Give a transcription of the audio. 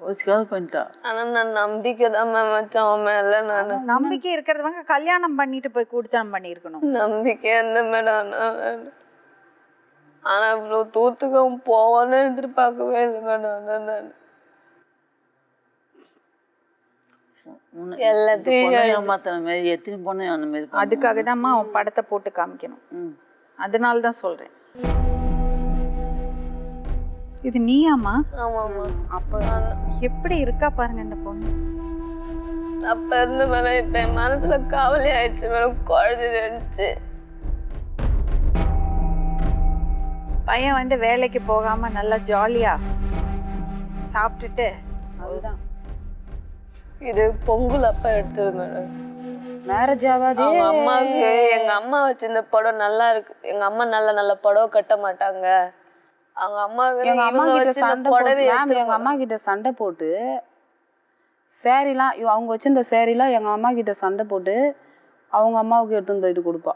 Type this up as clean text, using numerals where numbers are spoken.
யோசிக்காத பண்ணிட்டா. ஆனா நான் நம்பிக்கை தான் மேம் வச்சேன் அவன் மேல. நான் நம்பிக்கை இருக்கிறவங்க கல்யாணம் பண்ணிட்டு போய் கூடுத்தனம் பண்ணியிருக்கணும். நம்பிக்கை எந்த மேடம். ஆனா இவ்வளவு தூரத்துக்கு அவன் போவான்னு எதிர்பார்க்கவே இல்லை மேடம். நான் எல்லாத்தையும் ஏமாத்தின மாதிரி எத்தனை பொண்ணு அந்த மாதிரி. அதுக்காக தான்மா அவன் படத்தை போட்டு காமிக்கணும். அதனால தான் சொல்றேன். இது நீயாமா? ஆமாம்மா. அப்ப எப்படி இருக்கா பாருங்க இந்த பொண்ணு. அப்ப இருந்து மேடம் இப்ப என் மனசுல கவலை ஆயிடுச்சு மேடம். குழந்தை நினைச்சு பையன் வந்து வேலைக்கு போகாம நல்லா ஜாலியா சாப்பிட்டுட்டு. அதுதான் இது பொங்கல் அப்ப எடுத்தது மேடம். மேரேஜ் ஆகாது. அவங்க அம்மாவுக்கு எங்க அம்மா வச்சிருந்த படம் நல்லா இருக்கு. எங்க அம்மா நல்ல நல்ல படம் கட்ட மாட்டாங்க. அவங்க அம்மாவுக்கு எங்க அம்மா கிட்ட சண்டை போட்டு சேரீலாம் அவங்க வச்சிருந்த சேரீலாம் எங்க அம்மா கிட்ட சண்டை போட்டு அவங்க அம்மாவுக்கு எடுத்துன்னு போயிட்டு கொடுப்பா.